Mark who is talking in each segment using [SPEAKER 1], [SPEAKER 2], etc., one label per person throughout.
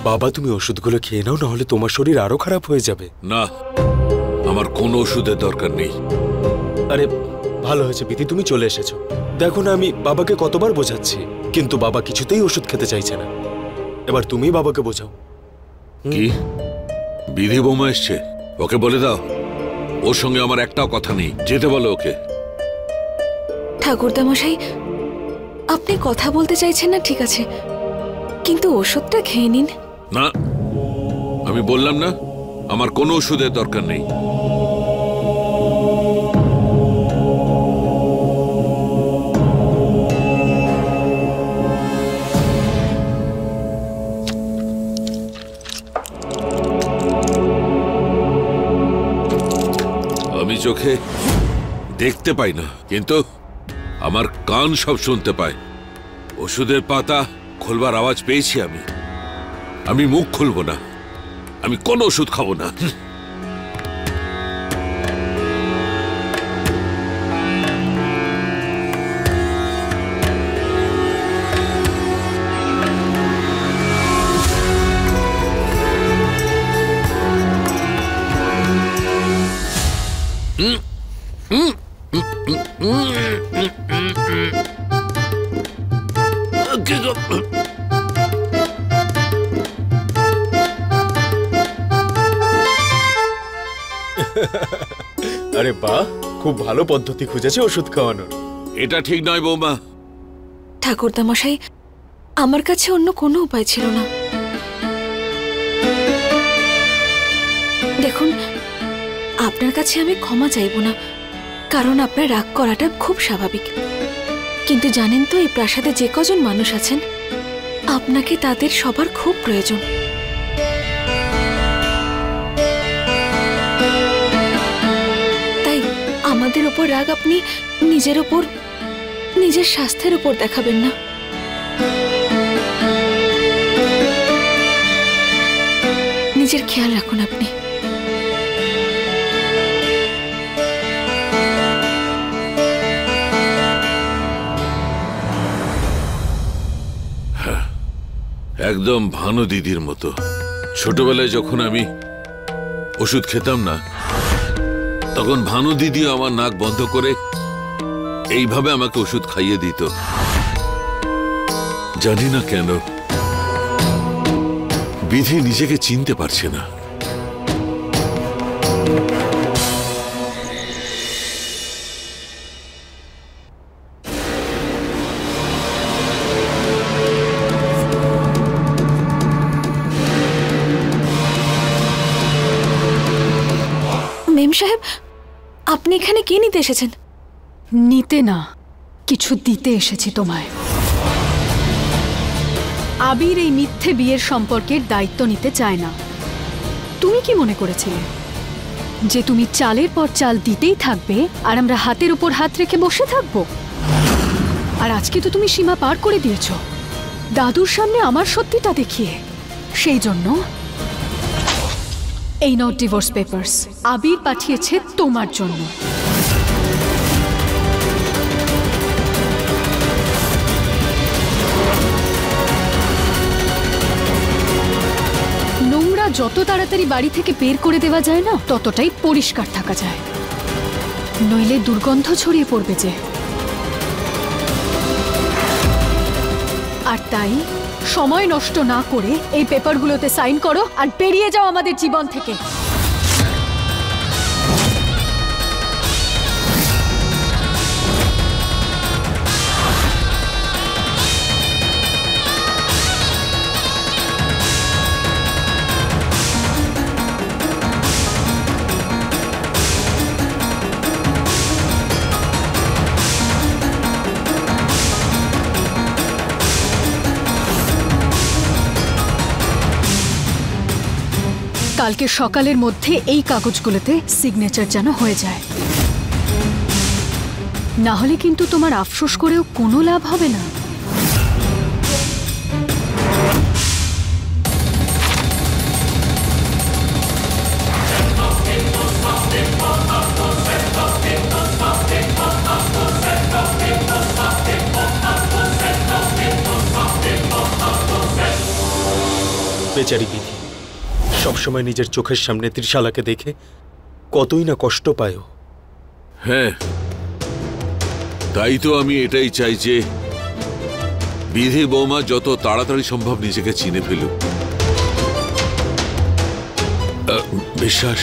[SPEAKER 1] বাবা তুমি ওষুধগুলো খেয়ে নাও, না হলে তোমার শরীর আরো খারাপ হয়ে যাবে।
[SPEAKER 2] না, আমার কোনো ওষুধের দরকার নেই।
[SPEAKER 1] আরে ভালো হয়েছে বিধি তুমি চলে এসেছো। দেখো না আমি বাবাকে কতবার বোঝাচ্ছি, কিন্তু বাবা কিছুতেই ওষুধ খেতে চাইছে না। এবার তুমি বাবাকে বোঝাও।
[SPEAKER 2] কি বিধি বৌমা এসছে? ওকে বলে দাও ওর সঙ্গে আমার একটাও কথা নেই, যেতে বলো ওকে।
[SPEAKER 3] ঠাকুরদা মশাই, আপনি কথা বলতে চাইছেন না ঠিক আছে, কিন্তু ওষুধটা খেয়ে নিন।
[SPEAKER 2] না, আমি বললাম না আমার কোনো ওষুধের দরকার নেই। আমি চোখে দেখতে পাই না, কিন্তু আমার কান সব শুনতে পায়। ওষুধের পাতা খোলবার আওয়াজ পেয়েছি আমি মুখ খুলবো না, আমি কোনো ওষুধ খাবো না।
[SPEAKER 1] আরে বাহ, খুব ভালো পদ্ধতি খুঁজেছে ওষুধ খাওয়ানোর।
[SPEAKER 2] এটা ঠিক নয় বৌমা।
[SPEAKER 3] ঠাকুরদা মশাই, আমার কাছে অন্য কোনো উপায় ছিল না। দেখুন, আপনার কাছে আমি ক্ষমা চাইব না, কারণ আপনার রাগ করাটা খুব স্বাভাবিক। কিন্তু জানেন তো, এই প্রাসাদে যে কজন মানুষ আছেন, আপনাকে তাদের সবার খুব প্রয়োজন। তাই আমাদের উপর রাগ আপনি নিজের স্বাস্থ্যের উপর দেখাবেন না। নিজের খেয়াল রাখুন আপনি।
[SPEAKER 2] একদম ভানু দিদির মতো। ছোটবেলায় যখন আমি ওষুধ খেতাম না, তখন ভানু দিদিও আমার নাক বন্ধ করে এইভাবে আমাকে ওষুধ খাইয়ে দিত। জানি না কেন বিধি নিজেকে চিনতে পারছে না।
[SPEAKER 3] মেম সাহেব, আপনি এখানে কি নিতে এসেছেন?
[SPEAKER 4] নিতে না, কিছু দিতে এসেছি তোমায়। আবির এই মিথ্যে বিয়ের সম্পর্কের দায়িত্ব নিতে চায় না। তুমি কি মনে করেছিলে যে তুমি চালের পর চাল দিতেই থাকবে আর আমরা হাতের উপর হাত রেখে বসে থাকবো? আর আজকে তো তুমি সীমা পার করে দিয়েছ, দাদুর সামনে আমার সত্যিটা দেখিয়ে। সেই জন্য এই নাও ডিভোর্স পেপারস, আবির পাঠিয়েছে তোমার জন্য। নোংরা যত তাড়াতাড়ি বাড়ি থেকে বের করে দেওয়া যায় না, ততটাই পরিষ্কার থাকা যায়, নইলে দুর্গন্ধ ছড়িয়ে পড়বে যে। আর তাই সময় নষ্ট না করে এই পেপারগুলোতে সাইন করো আর বেরিয়ে যাও আমাদের জীবন থেকে। কালকে সকালের মধ্যে এই কাগজগুলোতে সিগনেচার যেন হয়ে যায়, না হলে কিন্তু তোমার আফসোস করেও কোনো লাভ হবে না।
[SPEAKER 1] বেচারি বিধি সবসময় নিজের চোখের সামনে ত্রিশালাকে দেখে কতই না কষ্ট পায়।
[SPEAKER 2] হ্যাঁ, তাই তো আমি এটাই চাই যে বিধি বৌমা যত তাড়াতাড়ি সম্ভব নিজেকে চিনে ফেলুক। বিশ্বাস,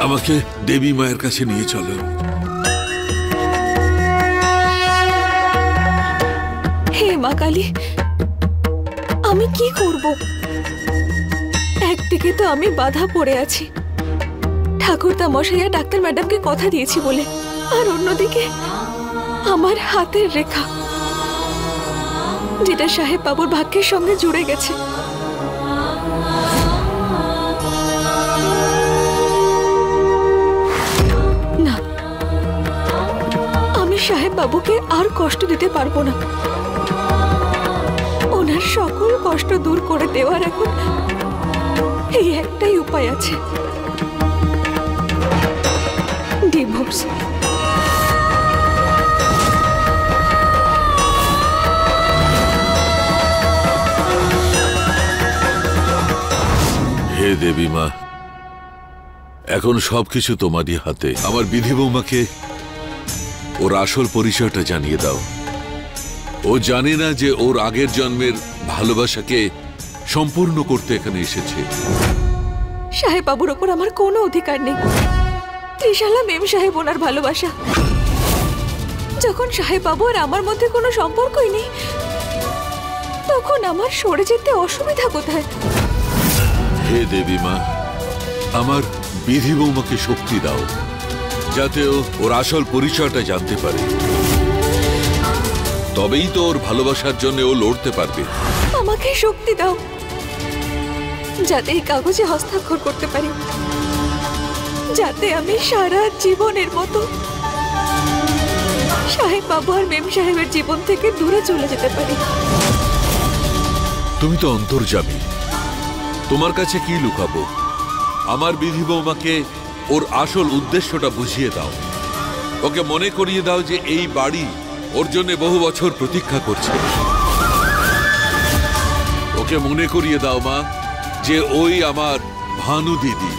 [SPEAKER 2] আমাকে দেবী মায়ের কাছে নিয়ে চলো।
[SPEAKER 3] হে মা কালী, আমি কি করব? একদিকে তো আমি বাধা পড়ে আছি ঠাকুরদা মশাই আর ডাক্তার ম্যাডামকে কথা দিয়েছি বলে, আর অন্যদিকে আমার হাতের রেখা যেটা সাহেব বাবুর ভাগ্যের সঙ্গে জুড়ে গেছে। না, আমি সাহেব বাবুকে আর কষ্ট দিতে পারবো না। ওনার সকল কষ্ট দূর করে দেওয়ার এখন এই একটাই উপায় আছে, ডিভোর্স।
[SPEAKER 2] হে দেবী মা, এখন সবকিছু তোমারই হাতে। আমার বিধি বৌমাকে ওর আসল পরিচয়টা জানিয়ে দাও। ও জানে না যে ওর আগের জন্মের ভালোবাসাকে সম্পূর্ণ করতে এখানে এসেছে।
[SPEAKER 3] সাহেব বাবুর ওপর আমার কোনো অধিকার নেই। ত্রিশালা মেম সাহেব ওনার ভালোবাসা। যখন সাহেব বাবু আর আমার মধ্যে কোনো সম্পর্কই নেই, তখন আমার সরে যেতে অসুবিধা কোথায়?
[SPEAKER 2] হে দেবী মা, আমার বিধি বৌমাকে শক্তি দাও, যাতে ও ওর আসল পরিচয়টা জানতে পারে। তবেই তো ওর ভালোবাসার জন্য ও লড়তে পারবে।
[SPEAKER 3] আমাকে শক্তি দাও, যাতে এই কাগজে হস্তাক্ষর করতে পারি, যাতে আমি সারা জীবনের মতো সাহেব বাবু আর মেম সাহেবের জীবন থেকে দূরে চলে যেতে পারি।
[SPEAKER 2] তুমি তো অন্তর্যামী, তোমার কাছে কি লুকাবো? আমার বিধি বৌমাকে ওর আসল উদ্দেশ্যটা বুঝিয়ে দাও। ওকে মনে করিয়ে দাও যে এই বাড়ি ওর জন্য বহু বছর প্রতীক্ষা করছে। ওকে মনে করিয়ে দাও মা যে ওই আমার ভানু দিদি।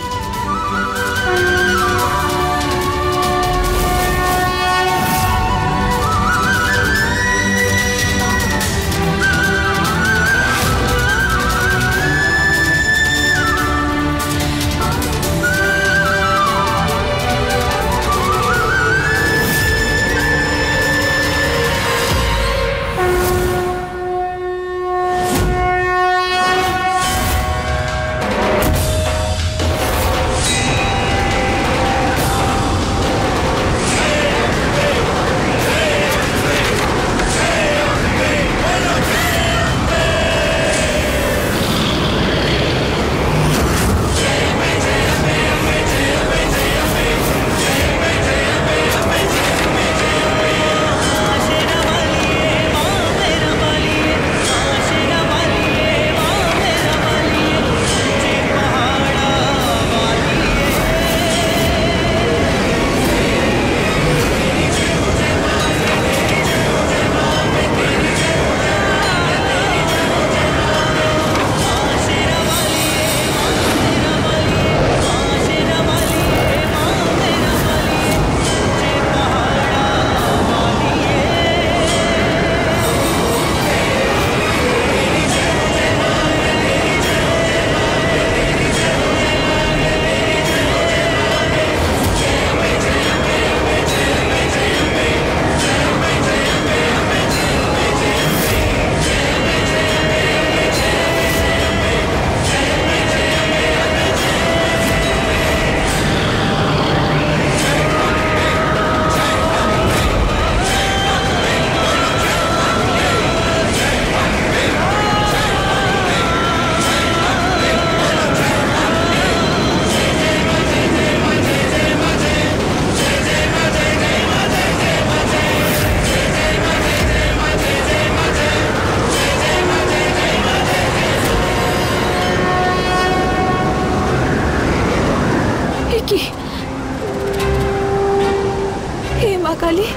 [SPEAKER 3] কালী,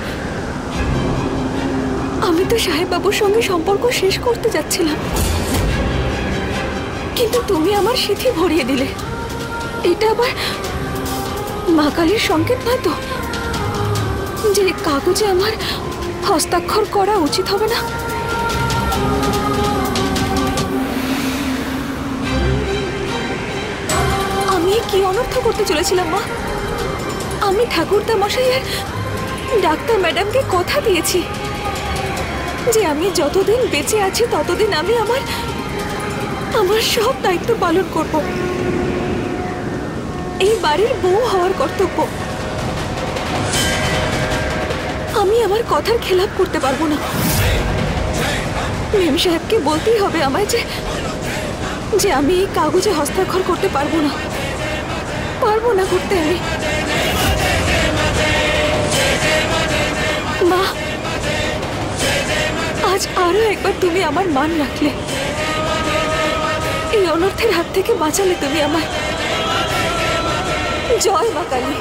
[SPEAKER 3] আমি তো সাহেব বাবুর সঙ্গে সম্পর্ক শেষ করতে যাচ্ছিলাম, কিন্তু তুমি আমার সিথি ভরিয়ে দিলে। এটা আবার মা কালীর সংকেত নয় তো, যে কাগজে আমার হস্তাক্ষর করা উচিত হবে না? আমি কি অনর্থ করতে চলেছিলাম মা? আমি ঠাকুরদা মশাই আর ডাক্তার ম্যাডামকে কথা দিয়েছি যে আমি যতদিন বেঁচে আছি ততদিন আমি আমার সব দায়িত্ব পালন করব। এই বাড়ির বউ হওয়ার কর্তব্য। আমি আমার কথার খেলাপ করতে পারবো না। মেম সাহেবকে বলতেই হবে আমায় যে আমি এই কাগজে হস্তাক্ষর করতে পারবো না করতে। আমি মা, আজ আরো একবার তুমি আমার মান রাখলে, এই অনর্থের হাত থেকে বাঁচালে তুমি আমায়। জয় মা কালী।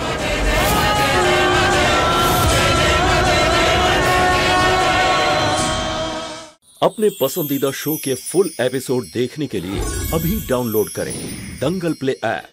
[SPEAKER 5] अपने पसंदीदा शो के फुल एपिसोड देखने के लिए अभी डाउनलोड करें दंगल प्ले ऐप।